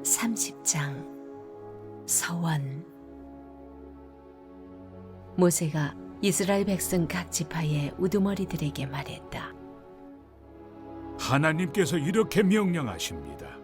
30장 서원. 모세가 이스라엘 백성 각 지파의 우두머리들에게 말했다. 하나님께서 이렇게 명령하십니다.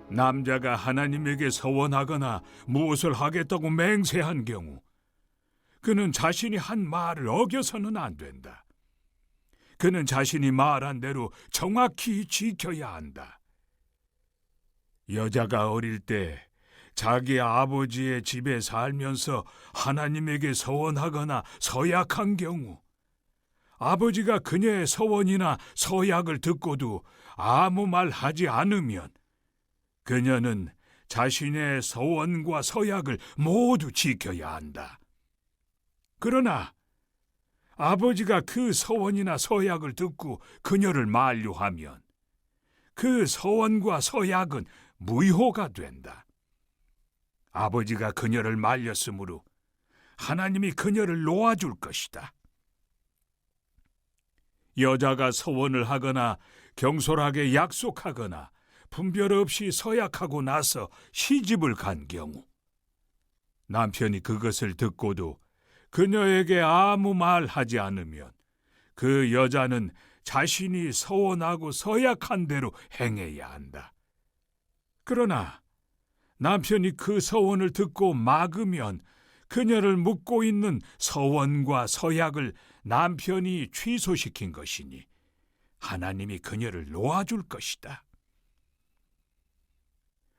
남자가 하나님에게 서원하거나 무엇을 하겠다고 맹세한 경우 그는 자신이 한 말을 어겨서는 안 된다. 그는 자신이 말한 대로 정확히 지켜야 한다. 여자가 어릴 때 자기 아버지의 집에 살면서 하나님에게 서원하거나 서약한 경우 아버지가 그녀의 서원이나 서약을 듣고도 아무 말 하지 않으면 그녀는 자신의 서원과 서약을 모두 지켜야 한다. 그러나 아버지가 그 서원이나 서약을 듣고 그녀를 만류하면 그 서원과 서약은 무효가 된다. 아버지가 그녀를 말렸으므로 하나님이 그녀를 놓아줄 것이다. 여자가 서원을 하거나 경솔하게 약속하거나 분별 없이 서약하고 나서 시집을 간 경우 남편이 그것을 듣고도 그녀에게 아무 말 하지 않으면 그 여자는 자신이 서원하고 서약한 대로 행해야 한다. 그러나 남편이 그 서원을 듣고 막으면 그녀를 묶고 있는 서원과 서약을 남편이 취소시킨 것이니 하나님이 그녀를 놓아줄 것이다.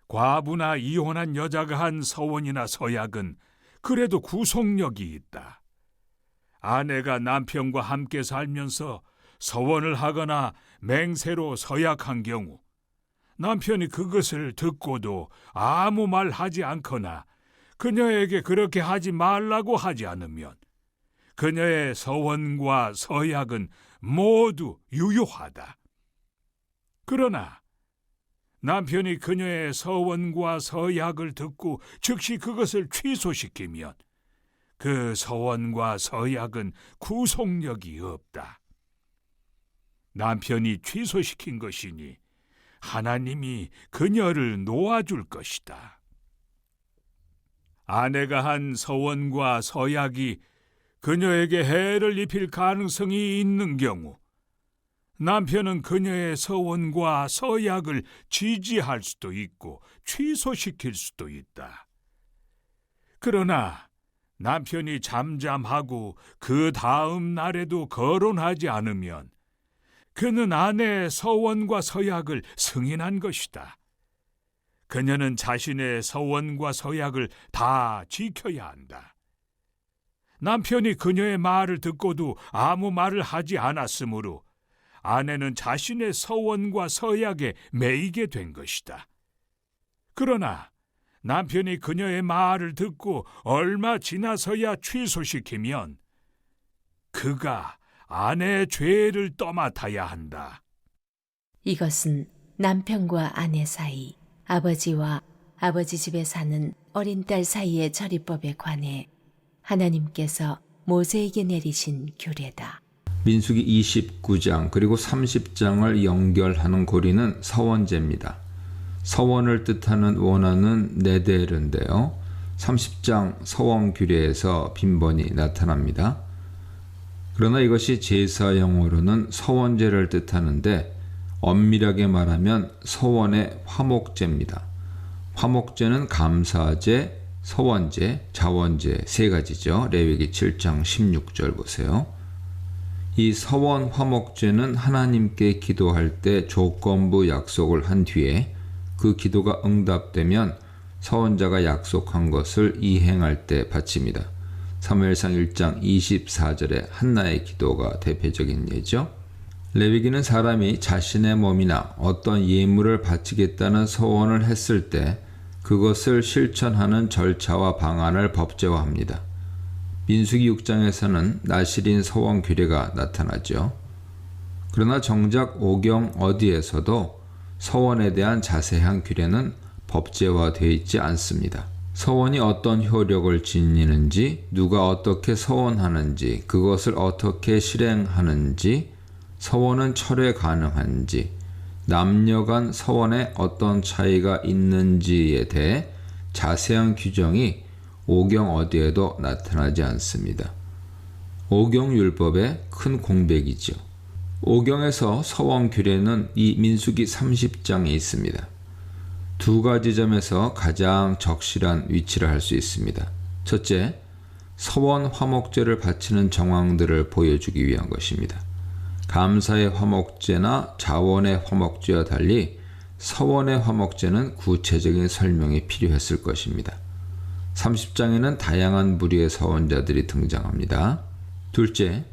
과부나 이혼한 여자가 한 서원이나 서약은 그래도 구속력이 있다. 아내가 남편과 함께 살면서 서원을 하거나 맹세로 서약한 경우 남편이 그것을 듣고도 아무 말 하지 않거나 그녀에게 그렇게 하지 말라고 하지 않으면 그녀의 서원과 서약은 모두 유효하다. 그러나 남편이 그녀의 서원과 서약을 듣고 즉시 그것을 취소시키면 그 서원과 서약은 구속력이 없다. 남편이 취소시킨 것이니 하나님이 그녀를 놓아줄 것이다. 아내가 한 서원과 서약이 그녀에게 해를 입힐 가능성이 있는 경우 남편은 그녀의 서원과 서약을 지지할 수도 있고 취소시킬 수도 있다. 그러나 남편이 잠잠하고 그 다음 날에도 거론하지 않으면 그는 아내의 서원과 서약을 승인한 것이다. 그녀는 자신의 서원과 서약을 다 지켜야 한다. 남편이 그녀의 말을 듣고도 아무 말을 하지 않았으므로 아내는 자신의 서원과 서약에 매이게 된 것이다. 그러나 남편이 그녀의 말을 듣고 얼마 지나서야 취소시키면 그가 아내의 죄를 떠맡아야 한다. 이것은 남편과 아내 사이, 아버지와 아버지 집에 사는 어린 딸 사이의 절이법에 관해 하나님께서 모세에게 내리신 규례다. 민수기 29장 그리고 30장을 연결하는 고리는 서원제입니다. 서원을 뜻하는 원어는 네데르인데요. 30장 서원 규례에서 빈번히 나타납니다. 그러나 이것이 제사 용어로는 서원제를 뜻하는데 엄밀하게 말하면 서원의 화목제입니다. 화목제는 감사제, 서원제, 자원제 세 가지죠. 레위기 7장 16절 보세요. 이 서원 화목제는 하나님께 기도할 때 조건부 약속을 한 뒤에 그 기도가 응답되면 서원자가 약속한 것을 이행할 때 바칩니다. 사무엘상 1장 24절의 한나의 기도가 대표적인 예죠. 레위기는 사람이 자신의 몸이나 어떤 예물을 바치겠다는 서원을 했을 때 그것을 실천하는 절차와 방안을 법제화합니다. 민수기 6장에서는 나실인 서원 규례가 나타나죠. 그러나 정작 오경 어디에서도 서원에 대한 자세한 규례는 법제화되어 있지 않습니다. 서원이 어떤 효력을 지니는지, 누가 어떻게 서원하는지, 그것을 어떻게 실행하는지, 서원은 철회 가능한지, 남녀 간 서원에 어떤 차이가 있는지에 대해 자세한 규정이 오경 어디에도 나타나지 않습니다. 오경율법의 큰 공백이죠. 오경에서 서원 규례는 이 민수기 30장에 있습니다. 두 가지 점에서 가장 적실한 위치를 할 수 있습니다. 첫째, 서원 화목제를 바치는 정황들을 보여주기 위한 것입니다. 감사의 화목제나 자원의 화목제와 달리 서원의 화목제는 구체적인 설명이 필요했을 것입니다. 30장에는 다양한 부류의 서원자들이 등장합니다. 둘째,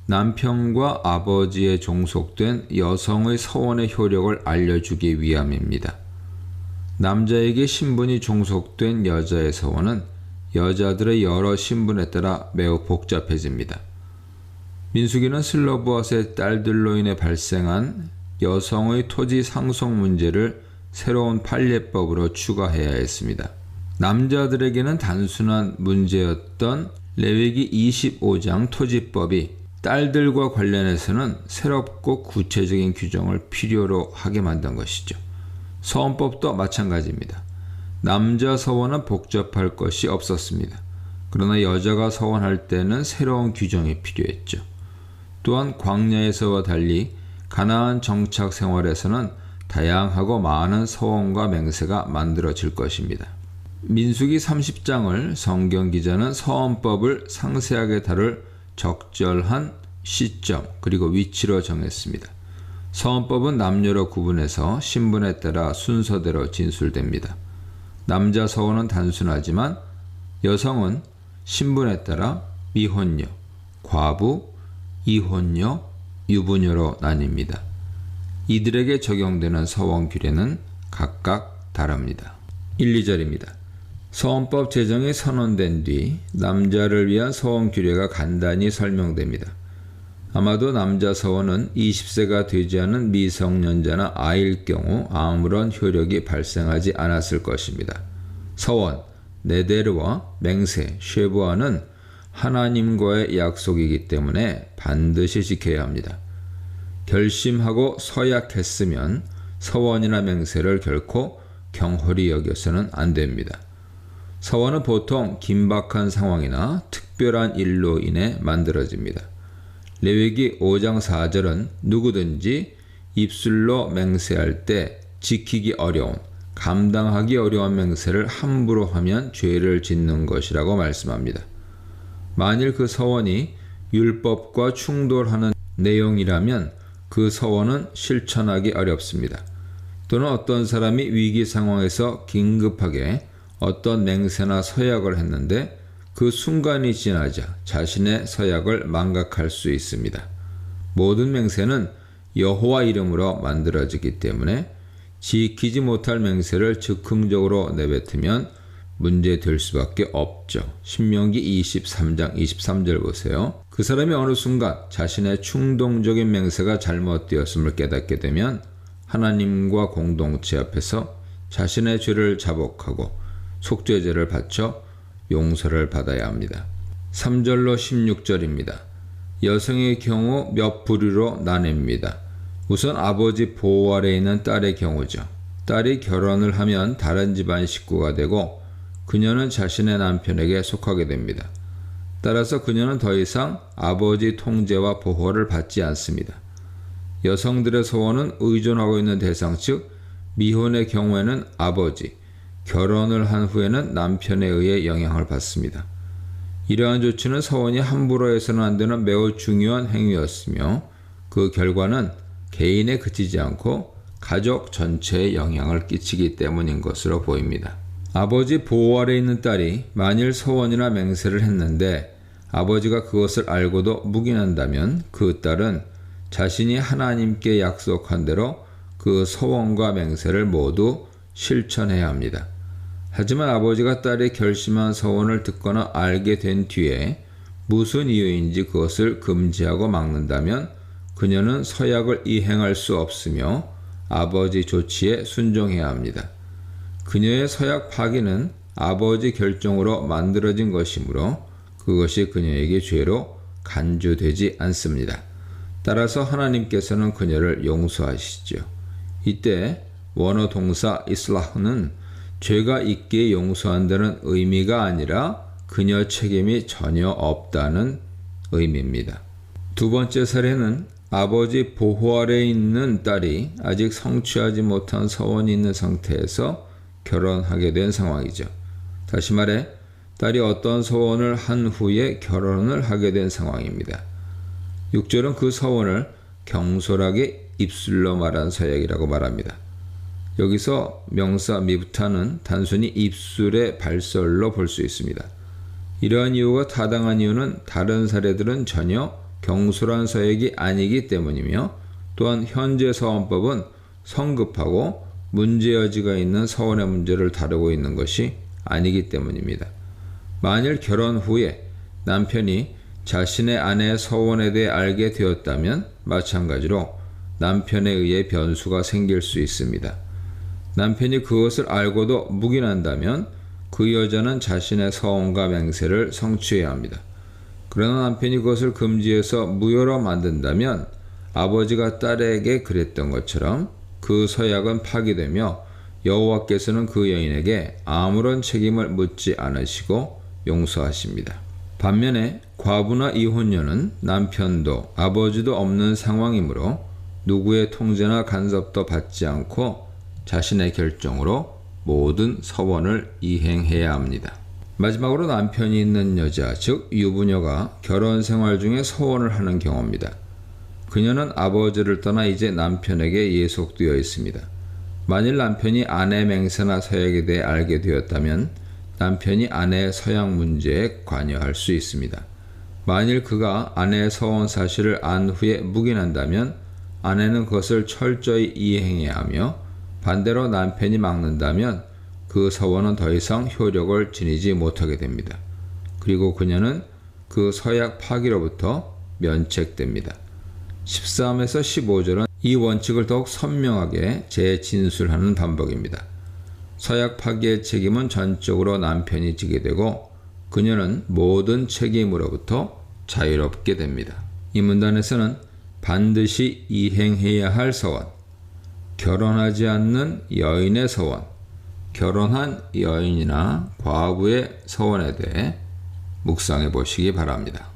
남편과 아버지에 종속된 여성의 서원의 효력을 알려주기 위함입니다. 남자에게 신분이 종속된 여자의 서원은 여자들의 여러 신분에 따라 매우 복잡해집니다. 민수기는 슬로브앗의 딸들로 인해 발생한 여성의 토지 상속 문제를 새로운 판례법으로 추가해야 했습니다. 남자들에게는 단순한 문제였던 레위기 25장 토지법이 딸들과 관련해서는 새롭고 구체적인 규정을 필요로 하게 만든 것이죠. 서원법도 마찬가지입니다. 남자 서원은 복잡할 것이 없었습니다. 그러나 여자가 서원할 때는 새로운 규정이 필요했죠. 또한 광야에서와 달리 가나안 정착 생활에서는 다양하고 많은 서원과 맹세가 만들어질 것입니다. 민수기 30장을 성경 기자는 서원법을 상세하게 다룰 적절한 시점 그리고 위치로 정했습니다. 서원법은 남녀로 구분해서 신분에 따라 순서대로 진술됩니다. 남자 서원은 단순하지만 여성은 신분에 따라 미혼녀, 과부, 이혼녀, 유부녀로 나뉩니다. 이들에게 적용되는 서원 규례는 각각 다릅니다. 1, 2절입니다. 서원법 제정이 선언된 뒤 남자를 위한 서원 규례가 간단히 설명됩니다. 아마도 남자 서원은 20세가 되지 않은 미성년자나 아이일 경우 아무런 효력이 발생하지 않았을 것입니다. 서원, 네데르와 맹세, 쉐부아는 하나님과의 약속이기 때문에 반드시 지켜야 합니다. 결심하고 서약했으면 서원이나 맹세를 결코 경홀히 여겨서는 안 됩니다. 서원은 보통 긴박한 상황이나 특별한 일로 인해 만들어집니다. 레위기 5장 4절은 누구든지 입술로 맹세할 때 지키기 어려운, 감당하기 어려운 맹세를 함부로 하면 죄를 짓는 것이라고 말씀합니다. 만일 그 서원이 율법과 충돌하는 내용이라면 그 서원은 실천하기 어렵습니다. 또는 어떤 사람이 위기 상황에서 긴급하게 어떤 맹세나 서약을 했는데 그 순간이 지나자 자신의 서약을 망각할 수 있습니다. 모든 맹세는 여호와 이름으로 만들어지기 때문에 지키지 못할 맹세를 즉흥적으로 내뱉으면 문제될 수밖에 없죠. 신명기 23장 23절 보세요. 그 사람이 어느 순간 자신의 충동적인 맹세가 잘못되었음을 깨닫게 되면 하나님과 공동체 앞에서 자신의 죄를 자복하고 속죄제를 바쳐 용서를 받아야 합니다. 3절로 16절입니다. 여성의 경우 몇 부류로 나뉩니다. 우선 아버지 보호 아래 있는 딸의 경우죠. 딸이 결혼을 하면 다른 집안 식구가 되고 그녀는 자신의 남편에게 속하게 됩니다. 따라서 그녀는 더 이상 아버지 통제와 보호를 받지 않습니다. 여성들의 서원은 의존하고 있는 대상 즉 미혼의 경우에는 아버지, 결혼을 한 후에는 남편에 의해 영향을 받습니다. 이러한 조치는 서원이 함부로 해서는 안 되는 매우 중요한 행위였으며 그 결과는 개인에 그치지 않고 가족 전체에 영향을 끼치기 때문인 것으로 보입니다. 아버지 보호 아래 있는 딸이 만일 서원이나 맹세를 했는데 아버지가 그것을 알고도 묵인한다면 그 딸은 자신이 하나님께 약속한 대로 그 서원과 맹세를 모두 실천해야 합니다. 하지만 아버지가 딸이 결심한 서원을 듣거나 알게 된 뒤에 무슨 이유인지 그것을 금지하고 막는다면 그녀는 서약을 이행할 수 없으며 아버지 조치에 순종해야 합니다. 그녀의 서약 파기는 아버지 결정으로 만들어진 것이므로 그것이 그녀에게 죄로 간주되지 않습니다. 따라서 하나님께서는 그녀를 용서하시죠. 이때 원어 동사 이슬라흐는 죄가 있게 용서한다는 의미가 아니라 그녀 책임이 전혀 없다는 의미입니다. 두 번째 사례는 아버지 보호 아래에 있는 딸이 아직 성취하지 못한 서원이 있는 상태에서 결혼하게 된 상황이죠. 다시 말해 딸이 어떤 서원을 한 후에 결혼을 하게 된 상황입니다. 6절은 그 서원을 경솔하게 입술로 말한 서약이라고 말합니다. 여기서 명사 미브타는 단순히 입술의 발설로 볼 수 있습니다. 이러한 이유가 타당한 이유는 다른 사례들은 전혀 경솔한 서약이 아니기 때문이며 또한 현재 서원법은 성급하고 문제여지가 있는 서원의 문제를 다루고 있는 것이 아니기 때문입니다. 만일 결혼 후에 남편이 자신의 아내의 서원에 대해 알게 되었다면 마찬가지로 남편에 의해 변수가 생길 수 있습니다. 남편이 그것을 알고도 묵인한다면 그 여자는 자신의 서원과 맹세를 성취해야 합니다. 그러나 남편이 그것을 금지해서 무효로 만든다면 아버지가 딸에게 그랬던 것처럼 그 서약은 파기되며 여호와께서는 그 여인에게 아무런 책임을 묻지 않으시고 용서하십니다. 반면에 과부나 이혼녀는 남편도 아버지도 없는 상황이므로 누구의 통제나 간섭도 받지 않고 자신의 결정으로 모든 서원을 이행해야 합니다. 마지막으로 남편이 있는 여자, 즉 유부녀가 결혼 생활 중에 서원을 하는 경우입니다. 그녀는 아버지를 떠나 이제 남편에게 예속되어 있습니다. 만일 남편이 아내 맹세나 서약에 대해 알게 되었다면 남편이 아내의 서약 문제에 관여할 수 있습니다. 만일 그가 아내의 서원 사실을 안 후에 묵인한다면 아내는 그것을 철저히 이행해야 하며 반대로 남편이 막는다면 그 서원은 더 이상 효력을 지니지 못하게 됩니다. 그리고 그녀는 그 서약 파기로부터 면책됩니다. 13에서 15절은 이 원칙을 더욱 선명하게 재진술하는 반복입니다. 서약 파기의 책임은 전적으로 남편이 지게 되고 그녀는 모든 책임으로부터 자유롭게 됩니다. 이 문단에서는 반드시 이행해야 할 서원, 결혼하지 않는 여인의 서원, 결혼한 여인이나 과부의 서원에 대해 묵상해 보시기 바랍니다.